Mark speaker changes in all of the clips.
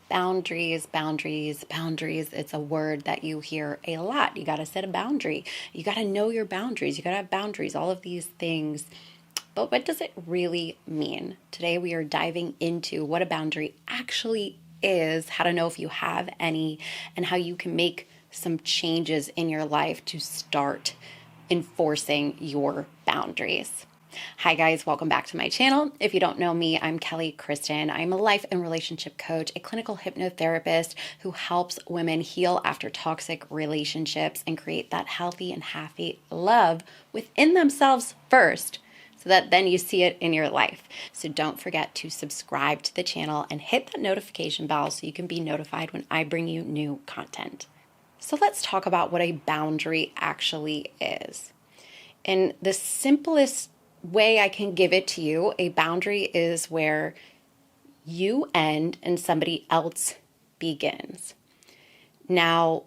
Speaker 1: Boundaries, boundaries, boundaries. It's a word that you hear a lot. You got to set a boundary. You got to know your boundaries. You got to have boundaries, all of these things. But what does it really mean? Today we are diving into what a boundary actually is, how to know if you have any, and how you can make some changes in your life to start enforcing your boundaries. Hi guys, welcome back to my channel. If you don't know me, I'm Kristin. I'm a life and relationship coach, a clinical hypnotherapist who helps women heal after toxic relationships and create that healthy and happy love within themselves first, so that then you see it in your life. So don't forget to subscribe to the channel and hit that notification bell so you can be notified when I bring you new content. So let's talk about what a boundary actually is. In the simplest way I can give it to you, a boundary is where you end and somebody else begins. Now,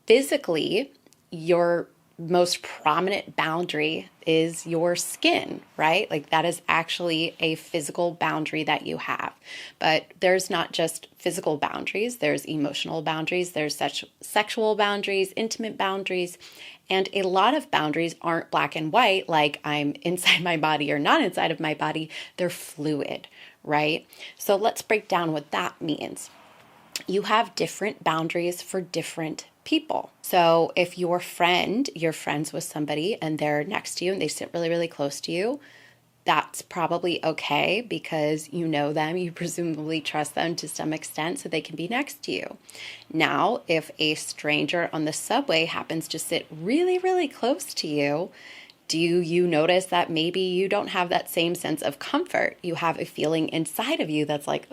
Speaker 1: physically, your most prominent boundary is your skin, right? Like that is actually a physical boundary that you have. But there's not just physical boundaries, there's emotional boundaries, there's sexual boundaries, intimate boundaries, and a lot of boundaries aren't black and white, like I'm inside my body or not inside of my body. They're fluid, right? So let's break down what that means. You have different boundaries for different people. So if you're friends with somebody and they're next to you and they sit really, really close to you, that's probably okay because you know them, you presumably trust them to some extent so they can be next to you. Now, if a stranger on the subway happens to sit really, really close to you, do you notice that maybe you don't have that same sense of comfort? You have a feeling inside of you that's like,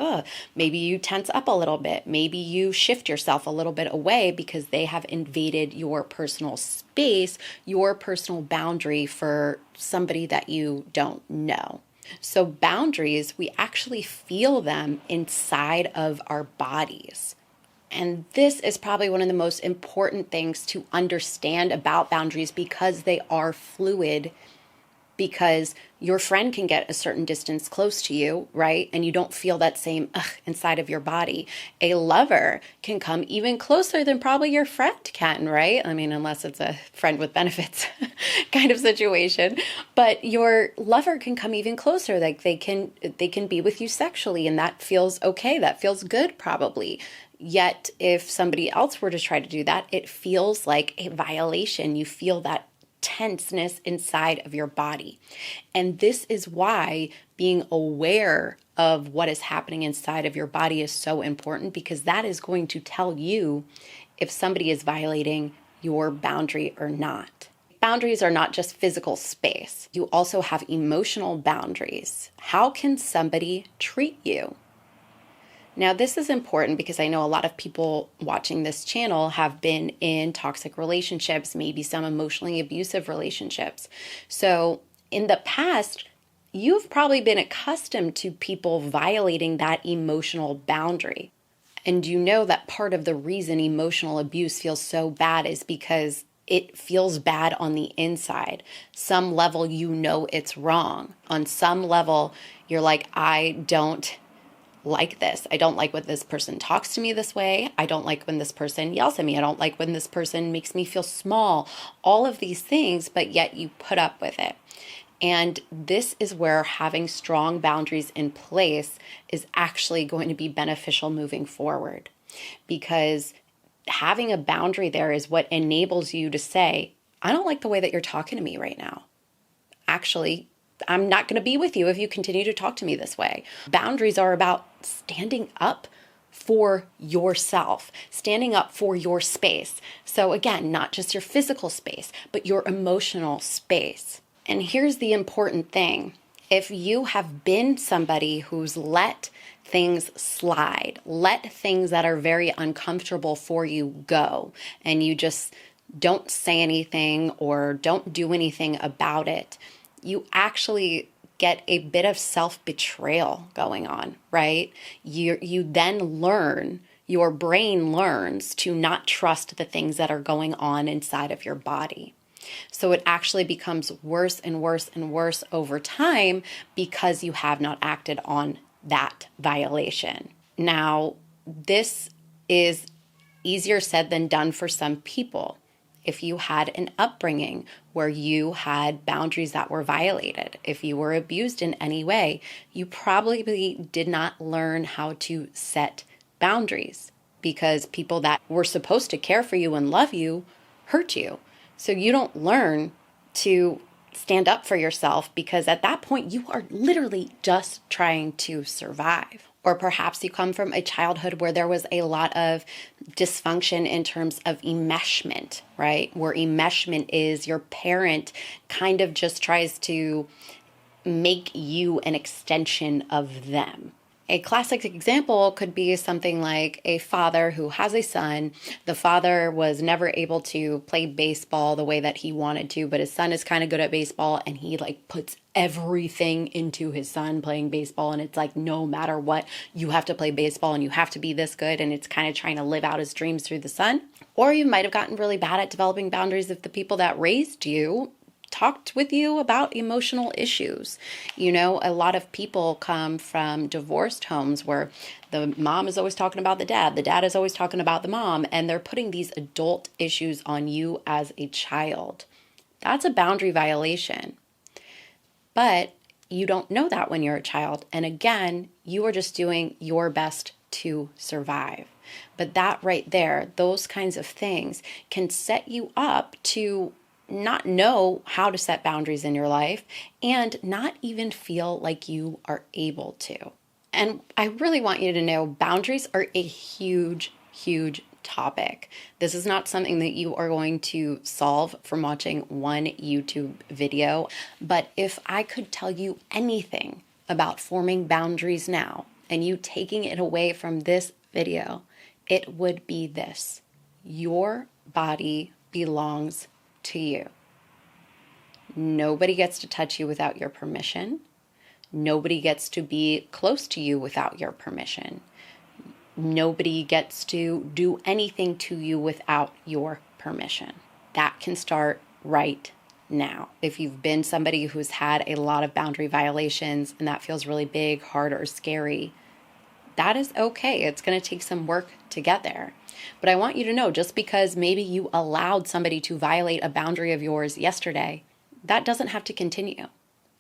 Speaker 1: maybe you tense up a little bit. Maybe you shift yourself a little bit away because they have invaded your personal space, your personal boundary for somebody that you don't know. So boundaries, we actually feel them inside of our bodies. And this is probably one of the most important things to understand about boundaries because they are fluid, because your friend can get a certain distance close to you, right? And you don't feel that same inside of your body. A lover can come even closer than probably your friend can, right? I mean, unless it's a friend with benefits kind of situation. But your lover can come even closer. Like they can be with you sexually, and that feels okay. That feels good probably. Yet if somebody else were to try to do that, it feels like a violation. You feel that tenseness inside of your body. And this is why being aware of what is happening inside of your body is so important, because that is going to tell you if somebody is violating your boundary or not. Boundaries are not just physical space. You also have emotional boundaries. How can somebody treat you? Now, this is important because I know a lot of people watching this channel have been in toxic relationships, maybe some emotionally abusive relationships. So in the past, you've probably been accustomed to people violating that emotional boundary. And you know that part of the reason emotional abuse feels so bad is because it feels bad on the inside. Some level, you know it's wrong. On some level, you're like, I don't like this. I don't like when this person talks to me this way. I don't like when this person yells at me. I don't like when this person makes me feel small. All of these things, but yet you put up with it. And this is where having strong boundaries in place is actually going to be beneficial moving forward, because having a boundary there is what enables you to say, I don't like the way that you're talking to me right now. Actually, I'm not going to be with you if you continue to talk to me this way. Boundaries are about standing up for yourself, standing up for your space. So again, not just your physical space, but your emotional space. And here's the important thing. If you have been somebody who's let things slide, let things that are very uncomfortable for you go, and you just don't say anything or don't do anything about it, you actually get a bit of self-betrayal going on, right? You then learn, your brain learns to not trust the things that are going on inside of your body. So it actually becomes worse and worse and worse over time because you have not acted on that violation. Now, this is easier said than done for some people. If you had an upbringing where you had boundaries that were violated, if you were abused in any way, you probably did not learn how to set boundaries because people that were supposed to care for you and love you hurt you. So you don't learn to stand up for yourself because at that point you are literally just trying to survive. Or perhaps you come from a childhood where there was a lot of dysfunction in terms of enmeshment, right? Where enmeshment is your parent kind of just tries to make you an extension of them. A classic example could be something like a father who has a son. The father was never able to play baseball the way that he wanted to, but his son is kind of good at baseball and he like puts everything into his son playing baseball. And it's like, no matter what, you have to play baseball and you have to be this good. And it's kind of trying to live out his dreams through the son. Or you might have gotten really bad at developing boundaries if the people that raised you talked with you about emotional issues. You know, a lot of people come from divorced homes where the mom is always talking about the dad is always talking about the mom, and they're putting these adult issues on you as a child. That's a boundary violation. But you don't know that when you're a child. And again, you are just doing your best to survive. But that right there, those kinds of things can set you up to not know how to set boundaries in your life and not even feel like you are able to. And I really want you to know boundaries are a huge, huge topic. This is not something that you are going to solve from watching one YouTube video. But if I could tell you anything about forming boundaries now and you taking it away from this video, it would be this: your body belongs to you. Nobody gets to touch you without your permission. Nobody gets to be close to you without your permission. Nobody gets to do anything to you without your permission. That can start right now. If you've been somebody who's had a lot of boundary violations and that feels really big, hard, or scary, that is okay. It's going to take some work to get there. But I want you to know, just because maybe you allowed somebody to violate a boundary of yours yesterday, that doesn't have to continue.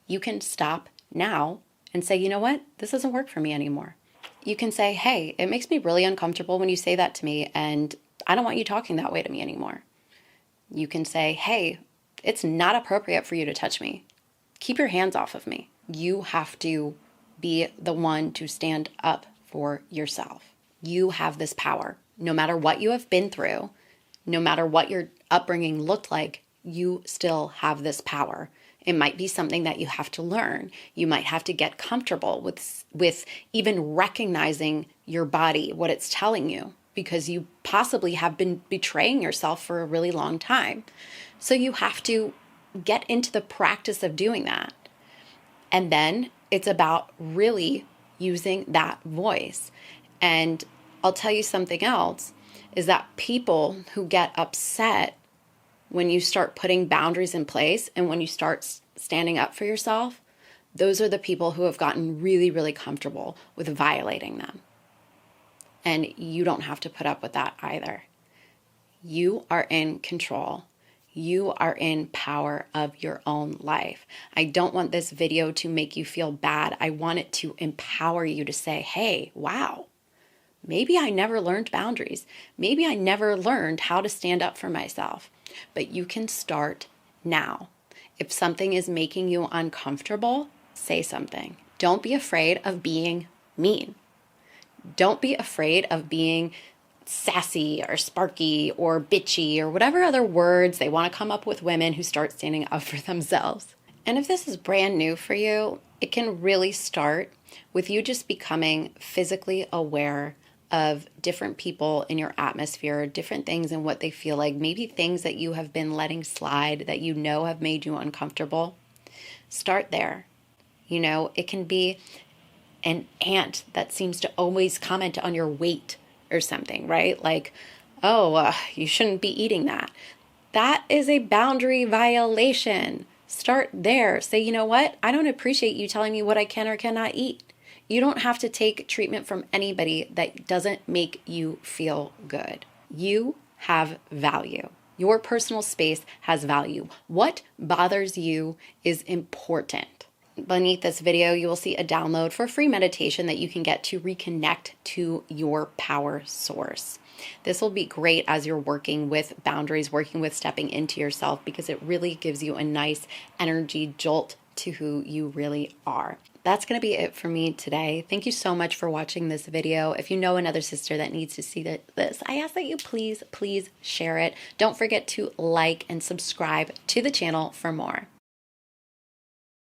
Speaker 1: You can stop now and say, you know what? This doesn't work for me anymore. You can say, hey, it makes me really uncomfortable when you say that to me, and I don't want you talking that way to me anymore. You can say, hey, it's not appropriate for you to touch me. Keep your hands off of me. You have to be the one to stand up for yourself. You have this power. No matter what you have been through, no matter what your upbringing looked like, you still have this power. It might be something that you have to learn. You might have to get comfortable with even recognizing your body, what it's telling you, because you possibly have been betraying yourself for a really long time. So you have to get into the practice of doing that. And then it's about really using that voice. And I'll tell you something else, is that people who get upset when you start putting boundaries in place and when you start standing up for yourself, those are the people who have gotten really, really comfortable with violating them. And you don't have to put up with that either. You are in control. You are in power of your own life. I don't want this video to make you feel bad. I want it to empower you to say, hey, wow, maybe I never learned boundaries. Maybe I never learned how to stand up for myself. But you can start now. If something is making you uncomfortable, say something. Don't be afraid of being mean. Don't be afraid of being sassy or sparky or bitchy or whatever other words they want to come up with women who start standing up for themselves. And if this is brand new for you, it can really start with you just becoming physically aware of different people in your atmosphere, different things and what they feel like, maybe things that you have been letting slide that you know have made you uncomfortable. Start there. You know, it can be an aunt that seems to always comment on your weight or something, right? Like, oh, you shouldn't be eating that. That is a boundary violation. Start there. Say, you know what? I don't appreciate you telling me what I can or cannot eat. You don't have to take treatment from anybody that doesn't make you feel good. You have value. Your personal space has value. What bothers you is important. Beneath this video, you will see a download for free meditation that you can get to reconnect to your power source. This will be great as you're working with boundaries, working with stepping into yourself, because it really gives you a nice energy jolt to who you really are. That's going to be it for me today. Thank you so much for watching this video. If you know another sister that needs to see this, I ask that you please share it. Don't forget to like and subscribe to the channel for more.